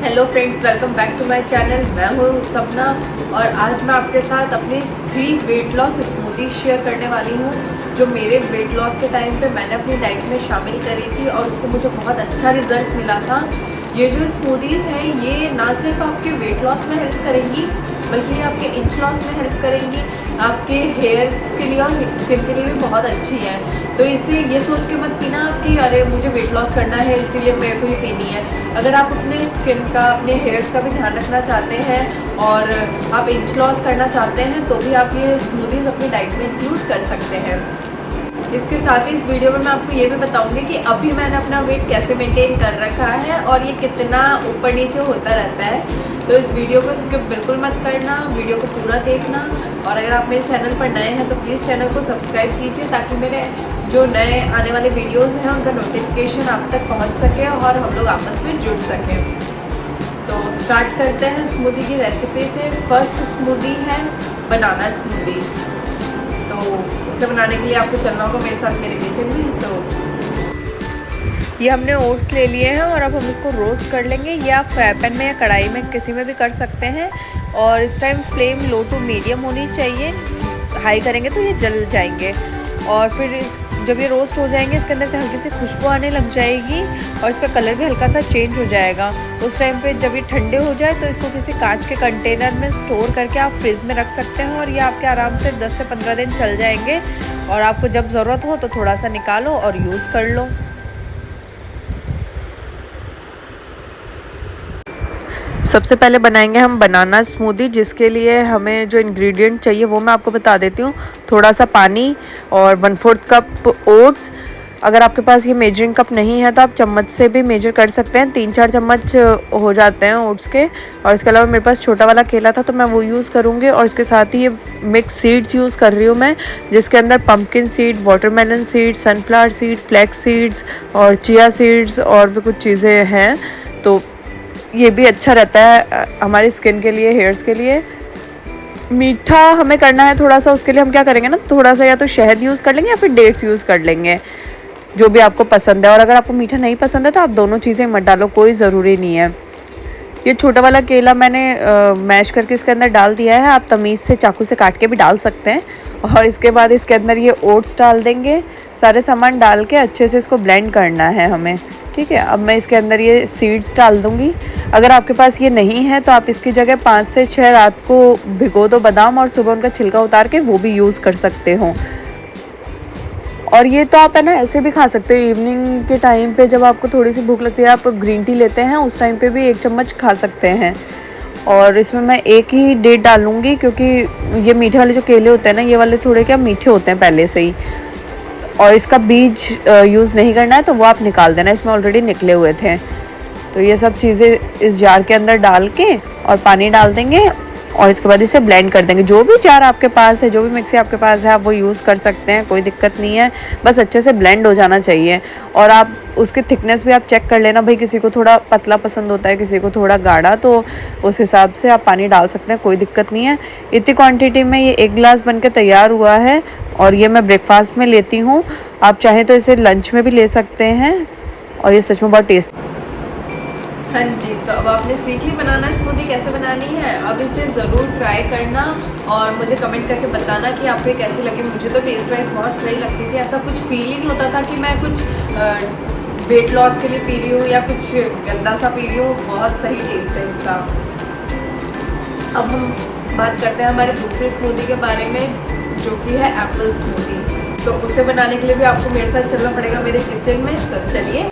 Hello friends, welcome back to my channel. मैं हूँ सपना और आज मैं आपके साथ अपनी 3 वेट लॉस स्मूदी शेयर करने वाली हूँ जो मेरे वेट लॉस के टाइम पे मैंने अपनी डाइट में शामिल करी थी और उससे मुझे बहुत अच्छा रिजल्ट मिला था। ये जो स्मूदीज़ हैं ये ना सिर्फ आपके वेट लॉस में हेल्प करेंगी बल्कि ये आपके इंच लॉस में हेल्प करेंगी, आपके हेयर्स के लिए और स्किन के लिए भी बहुत अच्छी है। तो इसे ये सोच के मत पीना कि अरे मुझे वेट लॉस करना है इसीलिए मेरे को ये पीनी है। अगर आप अपने स्किन का, अपने हेयर्स का भी ध्यान रखना चाहते हैं और आप इंच लॉस करना चाहते हैं तो भी आप ये स्मूदीज़ अपनी डाइट में इंक्लूड कर सकते हैं। इसके साथ ही इस वीडियो में मैं आपको ये भी बताऊंगी कि अभी मैंने अपना वेट कैसे मेंटेन कर रखा है और ये कितना ऊपर नीचे होता रहता है। तो इस वीडियो को स्किप बिल्कुल मत करना, वीडियो को पूरा देखना। और अगर आप मेरे चैनल पर नए हैं तो प्लीज़ चैनल को सब्सक्राइब कीजिए ताकि मेरे जो नए आने वाले वीडियोज़ हैं उनका नोटिफिकेशन आप तक पहुँच सके और हम लोग आपस में जुड़ सकें। तो स्टार्ट करते हैं स्मूदी की रेसिपी से। फर्स्ट स्मूदी है बनाना स्मूदी। तो उसे बनाने के लिए आपको चलना होगा मेरे साथ मेरे किचन में। तो ये हमने ओट्स ले लिए हैं और अब हम इसको रोस्ट कर लेंगे। ये आप फ्राई पैन में या कढ़ाई में किसी में भी कर सकते हैं और इस time flame low to medium होनी चाहिए। हाई करेंगे तो ये जल जाएंगे और फिर जब ये रोस्ट हो जाएंगे इसके अंदर से हल्की सी खुशबू आने लग जाएगी और इसका कलर भी हल्का सा चेंज हो जाएगा। उस टाइम पे जब ये ठंडे हो जाए तो इसको किसी कांच के कंटेनर में स्टोर करके आप फ्रिज में रख सकते हैं और ये आपके आराम से 10 से 15 दिन चल जाएंगे और आपको जब ज़रूरत हो तो थोड़ा सा निकालो और यूज़ कर लो। सबसे पहले बनाएंगे हम बनाना स्मूदी, जिसके लिए हमें जो इंग्रेडिएंट चाहिए वो मैं आपको बता देती हूँ। थोड़ा सा पानी और 1/4 कप ओट्स। अगर आपके पास ये मेजरिंग कप नहीं है तो आप चम्मच से भी मेजर कर सकते हैं। 3-4 चम्मच हो जाते हैं ओट्स के। और इसके अलावा मेरे पास छोटा वाला केला था तो मैं वो यूज़ करूँगी। और इसके साथ ही ये मिक्स सीड्स यूज़ कर रही हूँ मैं, जिसके अंदर pumpkin seed, watermelon seed, sunflower seed, flax seeds और चिया सीड्स और भी कुछ चीज़ें हैं। तो ये भी अच्छा रहता है हमारी स्किन के लिए, हेयर्स के लिए। मीठा हमें करना है थोड़ा सा, उसके लिए हम क्या करेंगे ना, थोड़ा सा या तो शहद यूज़ कर लेंगे या फिर डेट्स यूज़ कर लेंगे, जो भी आपको पसंद है। और अगर आपको मीठा नहीं पसंद है तो आप दोनों चीज़ें मत डालो, कोई ज़रूरी नहीं है। ये छोटा वाला केला मैंने मैश करके इसके अंदर डाल दिया है। आप तमीज़ से चाकू से काट के भी डाल सकते हैं। और इसके बाद इसके अंदर ये ओट्स डाल देंगे। सारे सामान डाल के अच्छे से इसको ब्लेंड करना है हमें, ठीक है। अब मैं इसके अंदर ये सीड्स डाल दूँगी। अगर आपके पास ये नहीं है तो आप इसकी जगह 5 से 6 रात को भिगो दो बादाम और सुबह उनका छिलका उतार के वो भी यूज़ कर सकते हो। और ये तो आप है ना ऐसे भी खा सकते हो। इवनिंग के टाइम पे जब आपको थोड़ी सी भूख लगती है, आप ग्रीन टी लेते हैं उस टाइम पे भी 1 चम्मच खा सकते हैं। और इसमें मैं एक ही डेट डालूँगी क्योंकि ये मीठे वाले जो केले होते हैं ना, ये वाले थोड़े क्या मीठे होते हैं पहले से ही। और इसका बीज यूज़ नहीं करना है तो वो आप निकाल देना, इसमें ऑलरेडी निकले हुए थे। तो ये सब चीज़ें इस जार के अंदर डाल के और पानी डाल देंगे और इसके बाद इसे ब्लेंड कर देंगे। जो भी जार आपके पास है, जो भी मिक्सी आपके पास है, आप वो यूज़ कर सकते हैं, कोई दिक्कत नहीं है। बस अच्छे से ब्लेंड हो जाना चाहिए। और आप उसकी थिकनेस भी आप चेक कर लेना भाई, किसी को थोड़ा पतला पसंद होता है, किसी को थोड़ा गाढ़ा, तो उस हिसाब से आप पानी डाल सकते हैं, कोई दिक्कत नहीं है। इतनी क्वांटिटी में ये 1 गिलास बन के तैयार हुआ है और ये मैं ब्रेकफास्ट में लेती हूँ। आप चाहें तो इसे लंच में भी ले सकते हैं और ये सच में बहुत टेस्ट। हाँ जी, तो अब आपने सीख ली बनाना स्मूदी कैसे बनानी है। अब इसे ज़रूर ट्राई करना और मुझे कमेंट करके बताना कि आपको ये कैसी लगी। मुझे तो टेस्ट वाइज बहुत सही लगती थी। ऐसा कुछ फील ही नहीं होता था कि मैं कुछ वेट लॉस के लिए पी रही हूँ या कुछ गंदा सा पी रही हूँ। बहुत सही टेस्ट है इसका। अब हम बात करते हैं हमारे दूसरे स्मूदी के बारे में, जो कि है एप्पल स्मूदी। तो उसे बनाने के लिए भी आपको मेरे साथ चलना पड़ेगा मेरे किचन में। तो चलिए,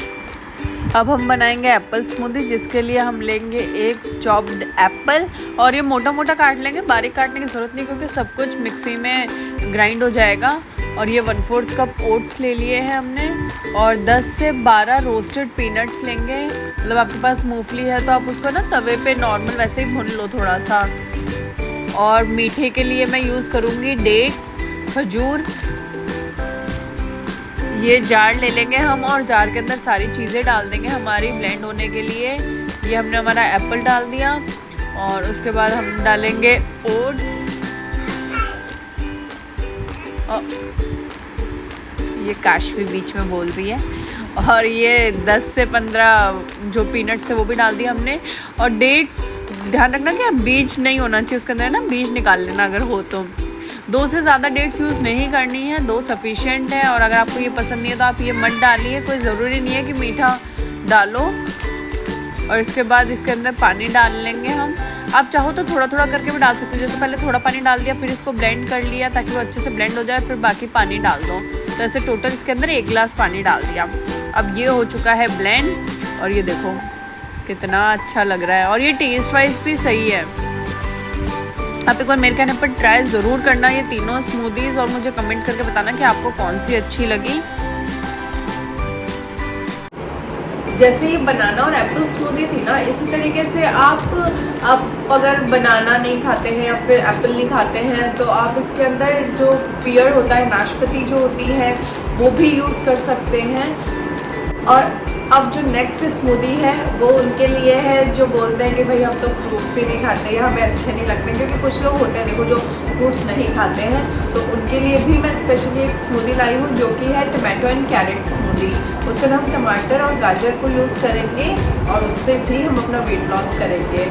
अब हम बनाएंगे एप्पल स्मूदी, जिसके लिए हम लेंगे एक चॉप्ड एप्पल और ये मोटा मोटा काट लेंगे, बारीक काटने की ज़रूरत नहीं क्योंकि सब कुछ मिक्सी में ग्राइंड हो जाएगा। और ये 1/4 कप ओट्स ले लिए हैं हमने और 10 से 12 रोस्टेड पीनट्स लेंगे। मतलब आपके पास मूंगफली है तो आप उसको ना तवे पे नॉर्मल वैसे ही भून लो थोड़ा सा। और मीठे के लिए मैं यूज़ करूँगी डेट्स, खजूर। ये जार ले लेंगे हम और जार के अंदर सारी चीज़ें डाल देंगे हमारी ब्लेंड होने के लिए। ये हमने हमारा एप्पल डाल दिया और उसके बाद हम डालेंगे ओट्स। ये काशवी बीच में बोल रही है। और ये 10 से 15 जो पीनट्स थे वो भी डाल दिया हमने। और डेट्स ध्यान रखना कि बीज नहीं होना चाहिए उसके अंदर, है ना, बीज निकाल लेना अगर हो तो। 2 से ज़्यादा डेट्स यूज़ नहीं करनी है, 2 सफिशिएंट है। और अगर आपको ये पसंद नहीं है तो आप ये मत डालिए, कोई ज़रूरी नहीं है कि मीठा डालो। और इसके बाद इसके अंदर पानी डाल लेंगे हम। आप चाहो तो थोड़ा थोड़ा करके भी डाल सकते हो, जैसे पहले थोड़ा पानी डाल दिया, फिर इसको ब्लेंड कर लिया ताकि वो अच्छे से ब्लेंड हो जाए, फिर बाकी पानी डाल दो। तो ऐसे टोटल इसके अंदर 1 गिलास पानी डाल दिया। अब ये हो चुका है ब्लेंड और ये देखो कितना अच्छा लग रहा है और ये टेस्ट वाइज भी सही है। आप एक बार मेरे कहने पर ट्राई ज़रूर करना ये तीनों स्मूदीज़ और मुझे कमेंट करके बताना कि आपको कौन सी अच्छी लगी। जैसे ये बनाना और एप्पल स्मूदी थी ना, इसी तरीके से आप अगर बनाना नहीं खाते हैं या फिर एप्पल नहीं खाते हैं तो आप इसके अंदर जो पियर होता है, नाशपाती जो होती है, वो भी यूज़ कर सकते हैं। और अब जो नेक्स्ट स्मूदी है वो उनके लिए है जो बोलते हैं कि भाई हम तो फ्रूट्स ही नहीं खाते या हमें अच्छे नहीं लगते, क्योंकि कुछ लोग होते हैं देखो जो फ्रूट्स नहीं खाते हैं, तो उनके लिए भी मैं स्पेशली एक स्मूदी लाई हूँ जो कि है टमाटो एंड कैरेट स्मूदी। उसके अंदर हम टमाटर और गाजर को यूज़ करेंगे और उससे भी हम अपना वेट लॉस करेंगे।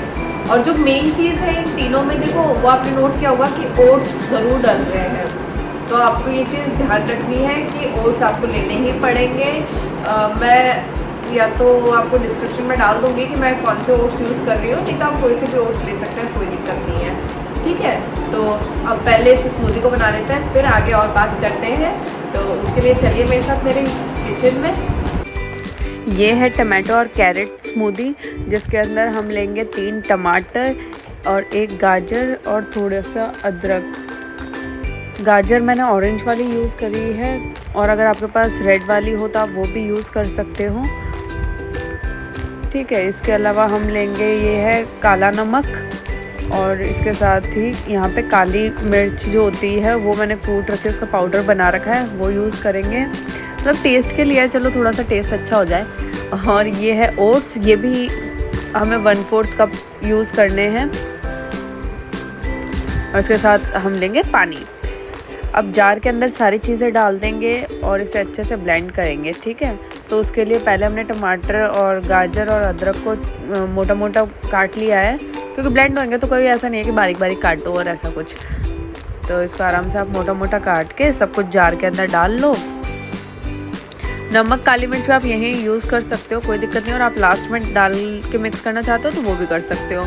और जो मेन चीज़ है इन तीनों में, देखो वो आपने नोट किया होगा कि ओट्स ज़रूर डल रहे हैं, तो आपको ये चीज़ ध्यान रखनी है कि ओट्स आपको लेने ही पड़ेंगे। मैं या तो आपको डिस्क्रिप्शन में डाल दूँगी कि मैं कौन से ओट्स यूज़ कर रही हूँ, नहीं तो आप कोई से भी ओट्स ले सकते हैं, कोई दिक्कत नहीं है, ठीक है। तो अब पहले इस स्मूदी को बना लेते हैं, फिर आगे और बात करते हैं। तो उसके लिए चलिए मेरे साथ मेरे किचन में। ये है टमाटो और कैरेट स्मूदी, जिसके अंदर हम लेंगे 3 टमाटर और 1 गाजर और थोड़ा सा अदरक। गाजर मैंने ऑरेंज वाली यूज़ करी है और अगर आपके पास रेड वाली हो तो आप वो भी यूज़ कर सकते हो, ठीक है। इसके अलावा हम लेंगे ये है काला नमक और इसके साथ ही यहाँ पे काली मिर्च जो होती है वो मैंने कूट रखे, उसका पाउडर बना रखा है, वो यूज़ करेंगे। तो टेस्ट के लिए चलो थोड़ा सा टेस्ट अच्छा हो जाए। और ये है ओट्स, ये भी हमें 1/4 कप यूज़ करने हैं और इसके साथ हम लेंगे पानी। अब जार के अंदर सारी चीज़ें डाल देंगे और इसे अच्छे से ब्लेंड करेंगे, ठीक है। तो उसके लिए पहले हमने टमाटर और गाजर और अदरक को मोटा मोटा काट लिया है, क्योंकि ब्लेंड होंगे तो कोई ऐसा नहीं है कि बारीक बारीक काटो और ऐसा कुछ। तो इसको आराम से आप मोटा मोटा काट के सब कुछ जार के अंदर डाल लो। नमक काली मिर्च भी आप यहीं यूज़ कर सकते हो, कोई दिक्कत नहीं। और आप लास्ट में डाल के मिक्स करना चाहते हो तो वो भी कर सकते हो।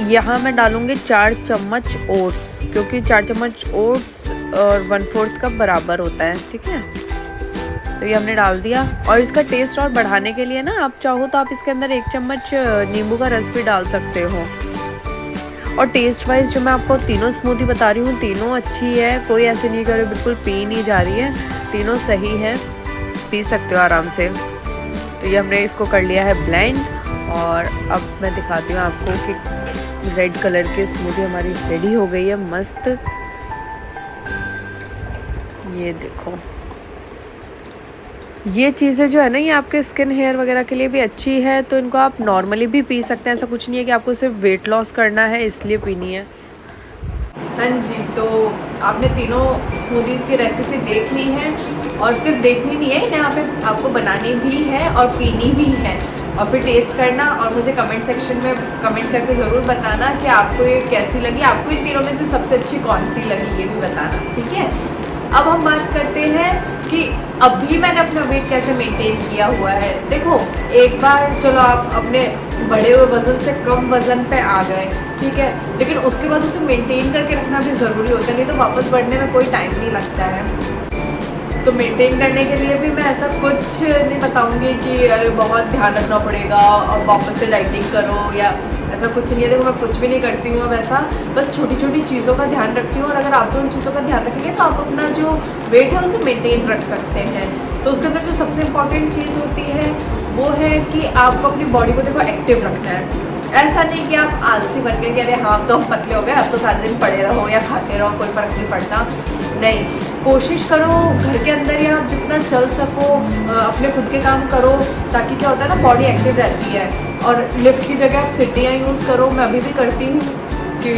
यहाँ मैं डालूँगी 4 चम्मच ओट्स, क्योंकि 4 चम्मच ओट्स और 1/4 कप बराबर होता है, ठीक है। तो ये हमने डाल दिया। और इसका टेस्ट और बढ़ाने के लिए ना आप चाहो तो आप इसके अंदर 1 चम्मच नींबू का रस भी डाल सकते हो। और टेस्ट वाइज जो मैं आपको तीनों स्मूदी बता रही हूँ, तीनों अच्छी है, कोई ऐसे नहीं कर बिल्कुल पी नहीं जा रही है, तीनों सही है, पी सकते हो आराम से। तो ये हमने इसको कर लिया है ब्लेंड और अब मैं दिखाती हूँ आपको कि रेड कलर की स्मूदी हमारी रेडी हो गई है, मस्त। ये देखो, ये चीज़ें जो है ना, ये आपके स्किन हेयर वगैरह के लिए भी अच्छी है, तो इनको आप नॉर्मली भी पी सकते हैं। ऐसा कुछ नहीं है कि आपको सिर्फ वेट लॉस करना है इसलिए पीनी है। हाँ जी, तो आपने तीनों स्मूदीज़ की रेसिपी देख ली है और सिर्फ देखनी नहीं है, यहाँ पे आपको बनानी भी है और पीनी भी है। और फिर टेस्ट करना और मुझे कमेंट सेक्शन में कमेंट करके ज़रूर बताना कि आपको ये कैसी लगी, आपको इन तीनों में से सबसे अच्छी कौन सी लगी, ये भी बताना, ठीक है। अब हम बात करते हैं कि अभी मैंने अपना वेट कैसे मेंटेन किया हुआ है। देखो, एक बार चलो आप अपने बढ़े हुए वज़न से कम वज़न पे आ गए, ठीक है, लेकिन उसके बाद उसे मेंटेन करके रखना भी ज़रूरी होता है, नहीं तो वापस बढ़ने में कोई टाइम नहीं लगता है। तो मेंटेन करने के लिए भी मैं ऐसा कुछ नहीं बताऊंगी कि अरे बहुत ध्यान रखना पड़ेगा और वापस से डाइटिंग करो, या ऐसा कुछ नहीं है। देखो, मैं कुछ भी नहीं करती हूँ अब ऐसा, बस छोटी छोटी चीज़ों का ध्यान रखती हूँ। और अगर आप उन चीज़ों का ध्यान रखेंगे तो आप अपना जो वेट है उसे मेंटेन रख सकते हैं। तो उसके अंदर जो सबसे इम्पॉर्टेंट चीज़ होती है वो है कि आपको अपनी बॉडी को देखो एक्टिव रखना है। ऐसा नहीं कि आप आलसी बन के कह रहे हाँ तो हम पतले हो गए, अब तो सारे दिन पड़े रहो या खाते रहो, कोई फ़र्क नहीं पड़ता। नहीं, कोशिश करो घर के अंदर या जितना चल सको अपने खुद के काम करो, ताकि क्या होता है ना, बॉडी एक्टिव रहती है। और लिफ्ट की जगह आप सीढ़ियाँ यूज़ करो, मैं अभी भी करती हूँ कि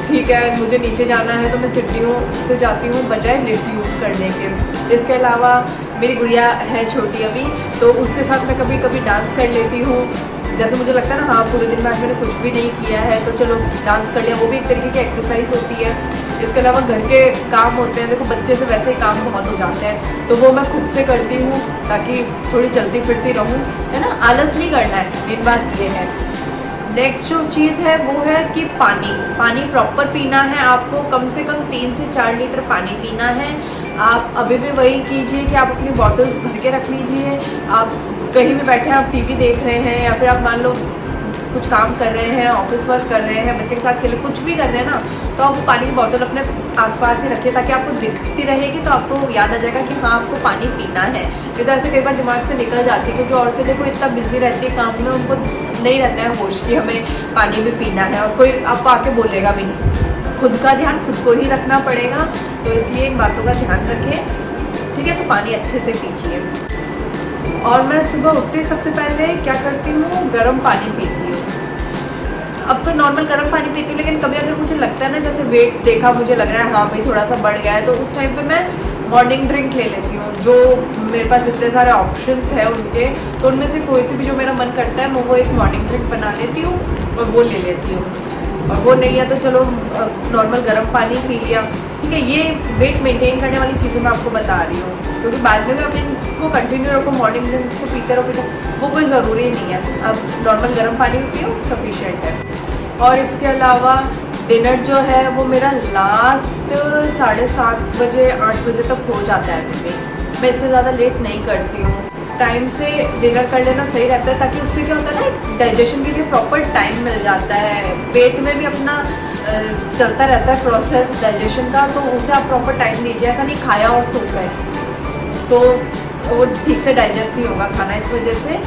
ठीक है मुझे नीचे जाना है तो मैं सीढ़ियों से जाती हूँ बजाय लिफ्ट यूज़ करने के। इसके अलावा मेरी गुड़िया है छोटी अभी, तो उसके साथ मैं कभी कभी डांस कर लेती हूँ। जैसे मुझे लगता है ना, हाँ पूरे दिन में आज मैंने कुछ भी नहीं किया है तो चलो डांस कर लिया, वो भी एक तरीके की एक्सरसाइज होती है। इसके अलावा घर के काम होते हैं, देखो बच्चे से वैसे ही काम बहुत हो जाते हैं, तो वो मैं खुद से करती हूँ ताकि थोड़ी चलती फिरती रहूँ, है ना, आलस नहीं करना है, मेन बात ये है। नेक्स्ट जो चीज़ है वो है कि पानी प्रॉपर पीना है आपको, कम से कम 3 से 4 लीटर पानी पीना है। आप अभी भी वही कीजिए कि आप अपनी बॉटल्स भर के रख लीजिए। आप कहीं भी बैठे हैं, आप टीवी देख रहे हैं या फिर आप मान लो कुछ काम कर रहे हैं, ऑफिस वर्क कर रहे हैं, बच्चे के साथ खेले, कुछ भी कर रहे हैं ना, तो आप पानी की बोतल अपने आसपास ही रखिए ताकि आपको दिखती रहेगी, तो आपको याद आ जाएगा कि हाँ आपको पानी पीना है। नहीं तो ऐसे कई बार दिमाग से निकल जाती है, क्योंकि औरतें देखो इतना बिजी रहती है काम में, उनको नहीं रहता है होश कि हमें पानी भी पीना है, और कोई आपको आके बोलेगा भी नहीं। खुद का ध्यान खुद को ही रखना पड़ेगा, तो इसलिए इन बातों का ध्यान रखें, ठीक है। तो पानी अच्छे से पीजिए। और मैं सुबह उठते सबसे पहले क्या करती हूँ, गर्म पानी पीती हूँ। अब तो नॉर्मल गर्म पानी पीती हूँ, लेकिन कभी अगर मुझे लगता है ना, जैसे वेट देखा मुझे लग रहा है हाँ भाई थोड़ा सा बढ़ गया है, तो उस टाइम पे मैं मॉर्निंग ड्रिंक ले लेती हूँ। जो मेरे पास इतने सारे ऑप्शंस हैं उनके, तो उनमें से कोई सी भी जो मेरा मन करता है मैं वो एक मॉर्निंग ड्रिंक बना लेती हूँ और वो ले लेती हूँ। और वो नहीं है तो चलो नॉर्मल गर्म पानी पी लिया, ठीक है। ये वेट मेंटेन करने वाली चीज़ें मैं आपको बता रही हूँ, क्योंकि बाद में आप इनको कंटिन्यू रखो, मॉर्निंग ड्रिंक्स को पीते रहो, वो कोई ज़रूरी नहीं है। अब नॉर्मल गर्म पानी पियो सफिशिएंट है। और इसके अलावा डिनर जो है वो मेरा लास्ट 7:30 बजे 8 बजे तक हो जाता है अभी भी। मैं इससे ज़्यादा लेट नहीं करती हूँ। टाइम से डिनर कर लेना सही रहता है, ताकि उससे क्या होता है ना, डाइजेशन के लिए प्रॉपर टाइम मिल जाता है। पेट में भी अपना चलता रहता है प्रोसेस डाइजेशन का, तो उसे आप प्रॉपर टाइम दीजिए। ऐसा नहीं खाया और सो गए तो वो ठीक से डाइजेस्ट नहीं होगा खाना, इस वजह से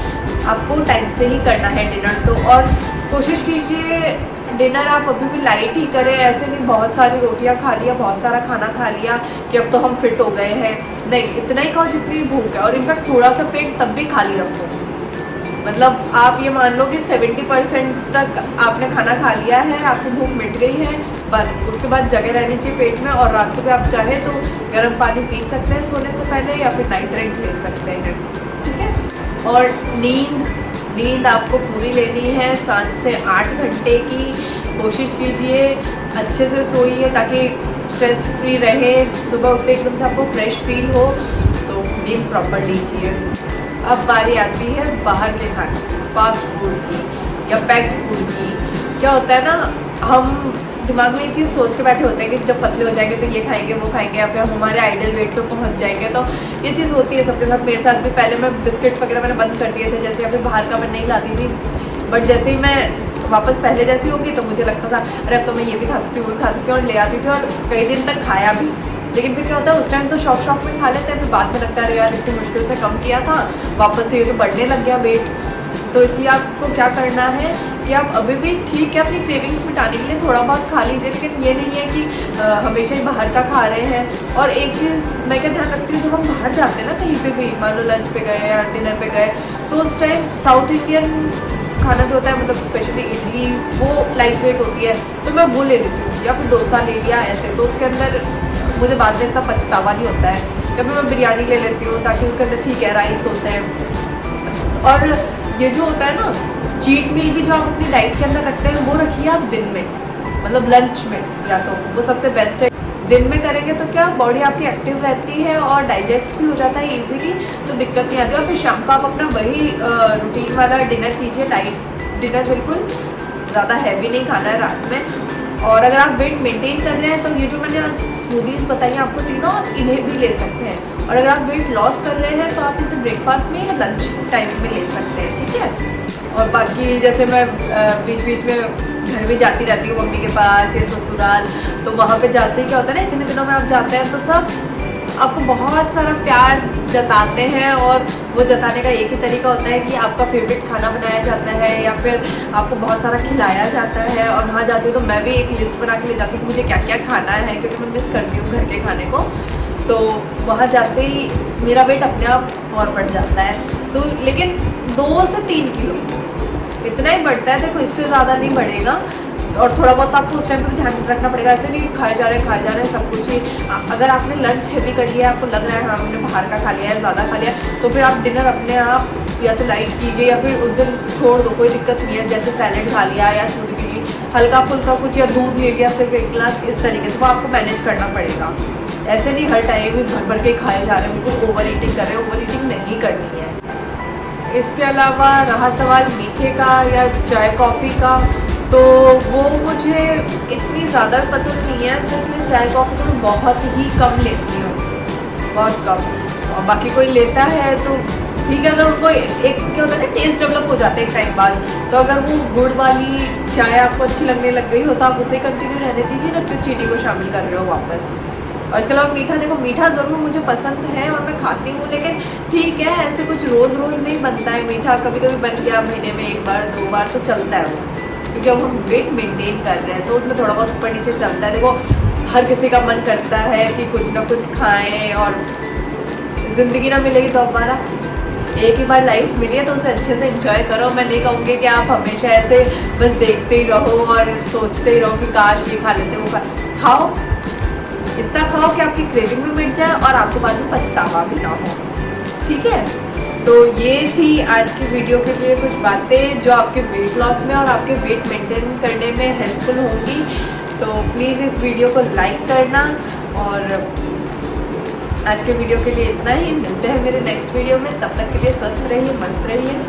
आपको टाइम से ही करना है डिनर। तो और कोशिश कीजिए डिनर आप अभी भी लाइट ही करें, ऐसे नहीं बहुत सारी रोटियां खा लिया, बहुत सारा खाना खा लिया कि अब तो हम फिट हो गए हैं। नहीं, इतना ही खाओ जितनी भूख है, और इनफैक्ट थोड़ा सा पेट तब भी खाली रखो। मतलब आप ये मान लो कि 70% तक आपने खाना खा लिया है, आपकी भूख मिट गई है, बस उसके बाद जगह रहनी चाहिए पेट में। और रात को भी आप चाहे तो गर्म पानी पी सकते हैं सोने से पहले, या फिर नाइट ड्रिंक ले सकते हैं, ठीक है। और नींद आपको पूरी लेनी है, 7 से 8 घंटे की कोशिश कीजिए। अच्छे से सोइए ताकि स्ट्रेस फ्री रहे, सुबह उठते एकदम से आपको फ्रेश फील हो, तो नींद प्रॉपर लीजिए। अब बारी आती है बाहर के खाने, फास्ट फूड की या पैक्ड फूड की। क्या होता है ना, हम दिमाग में एक चीज़ सोच के बैठे होते हैं कि जब पतले हो जाएंगे तो ये खाएंगे वो खाएंगे, या फिर हमारे आइडियल वेट पे पहुंच जाएंगे। तो ये चीज़ होती है सबके साथ, मेरे साथ भी। पहले मैं बिस्किट्स वगैरह मैंने बंद कर दिए थे, जैसे या फिर बाहर का मैं नहीं लाती थी, बट जैसे ही मैं वापस पहले जैसी होगी तो मुझे लगता था अरे अब तो मैं ये भी खा सकती हूँ, वो भी खा सकती हूँ, और ले आती थी और कई दिन तक खाया भी। लेकिन फिर क्या होता है, उस टाइम तो शौक में खा लेते हैं, फिर बाद में लगता है यार इतनी मुश्किल से कम किया था, वापस से ये तो बढ़ने लग गया वेट। तो इसलिए आपको क्या करना है कि आप अभी भी ठीक है अपनी क्रेविंग्स मिटाने के लिए थोड़ा बहुत खा लीजिए, लेकिन ये नहीं है कि हमेशा ही बाहर का खा रहे हैं। और एक चीज़ मैं क्या ध्यान रखती हूँ, जब हम बाहर जाते हैं ना कहीं पे भी, मान लो लंच पे गए या डिनर पे गए, तो उस टाइम साउथ इंडियन खाना जो होता है, मतलब स्पेशली इडली, वो लाइट वेट होती है, तो मैं वो ले लेती हूँ, या फिर डोसा ले लिया ऐसे, तो उसके अंदर मुझे बाद में इतना पछतावा नहीं होता है। या फिर मैं बिरयानी ले लेती हूँ ताकि उसके अंदर ठीक है राइस होते हैं। और ये जो होता है ना चीट मील भी जो आप अपनी डाइट के अंदर रखते हैं, वो रखिए आप दिन में, मतलब लंच में, या तो वो सबसे बेस्ट है। दिन में करेंगे तो क्या बॉडी आपकी एक्टिव रहती है और डाइजेस्ट भी हो जाता है इजीली, तो दिक्कत नहीं आती। और फिर शाम को आप अपना वही रूटीन वाला डिनर कीजिए, लाइट डिनर, बिल्कुल ज़्यादा हैवी नहीं खाना है रात में। और अगर आप वेट मेंटेन कर रहे हैं तो ये जो मैंने आज स्मूदीज़ बताई आपको तीनों, आप इन्हें भी ले सकते हैं। और अगर आप वेट लॉस कर रहे हैं तो आप इसे ब्रेकफास्ट में या लंच टाइम में ले सकते हैं, ठीक है। और बाकी जैसे मैं बीच बीच में घर भी जाती रहती हूँ मम्मी के पास या ससुराल, तो वहाँ पे जाते ही क्या होता है ना, इतने दिनों में आप जाते हैं तो सब आपको बहुत सारा प्यार जताते हैं। और वो जताने का एक ही तरीका होता है कि आपका फेवरेट खाना बनाया जाता है या फिर आपको बहुत सारा खिलाया जाता है। और वहाँ जाती हूँ तो मैं भी एक लिस्ट बना के ले जाती हूँ कि मुझे क्या क्या खाना है, क्योंकि मैं मिस करती हूँ घर के खाने को। तो वहाँ जाते ही मेरा वेट अपने आप और बढ़ जाता है। तो लेकिन 2 से 3 किलो इतना ही बढ़ता है, देखो इससे ज़्यादा नहीं बढ़ेगा। और थोड़ा बहुत आपको उस टाइम पर ध्यान रखना पड़ेगा, ऐसे नहीं खाए जा रहे हैं सब कुछ ही। अगर आपने लंच हैवी कर लिया, आपको लग रहा है हाँ हमने बाहर का खा लिया है, ज़्यादा खा लिया, तो फिर आप डिनर अपने आप या तो लाइट कीजिए या फिर उस दिन छोड़ दो, कोई दिक्कत नहीं है। जैसे सैलेड खा लिया या स्मूदी पी ली, हल्का फुल्का कुछ, या दूध ले लिया सिर्फ 1 गिलास, इस तरीके से वो आपको मैनेज करना पड़ेगा। ऐसे नहीं हर टाइम भी भर भर के खाए जा रहे हैं, बिल्कुल ओवर ईटिंग कर रहे हैं, ओवर ईटिंग नहीं करनी है। इसके अलावा रहा सवाल मीठे का या चाय कॉफ़ी का, तो वो मुझे इतनी ज़्यादा पसंद नहीं है, तो इसलिए चाय कॉफ़ी तो मैं बहुत ही कम लेती हूँ, बहुत कम। और बाकी कोई लेता है तो ठीक है, अगर उनको एक क्या होता है ना, टेस्ट डेवलप हो जाता है एक टाइम बाद, तो अगर वो गुड़ वाली चाय आपको अच्छी लगने लग गई हो तो आप उसे कंटिन्यू रहने दीजिए ना, क्यों चीनी को शामिल कर रहे हो वापस। और इसके अलावा मीठा, देखो मीठा ज़रूर मुझे पसंद है और मैं खाती हूँ, लेकिन ठीक है, ऐसे कुछ रोज़ रोज़ नहीं बनता है मीठा, कभी कभी बन गया महीने में 1 बार 2 बार तो चलता है वो, क्योंकि अब हम वेट मेंटेन कर रहे हैं तो उसमें थोड़ा बहुत ऊपर नीचे चलता है। देखो हर किसी का मन करता है कि कुछ ना कुछ खाएं, और ज़िंदगी ना मिलेगी तो हमारा एक ही बार लाइफ मिली है, तो उसे अच्छे से एंजॉय करो। मैं नहीं कहूँगी कि आप हमेशा ऐसे बस देखते ही रहो और सोचते ही रहो कि काश ये खा लेते वो खाओ, इतना खाओ कि आपकी क्रेविंग भी मिट जाए और आपको बाद में पछतावा भी ना हो, ठीक है। तो ये थी आज की वीडियो के लिए कुछ बातें जो आपके वेट लॉस में और आपके वेट मेंटेन करने में हेल्पफुल होंगी। तो प्लीज़ इस वीडियो को लाइक करना, और आज के वीडियो के लिए इतना ही। मिलते हैं मेरे नेक्स्ट वीडियो में, तब तक के लिए स्वस्थ रहिए, मस्त रहिए।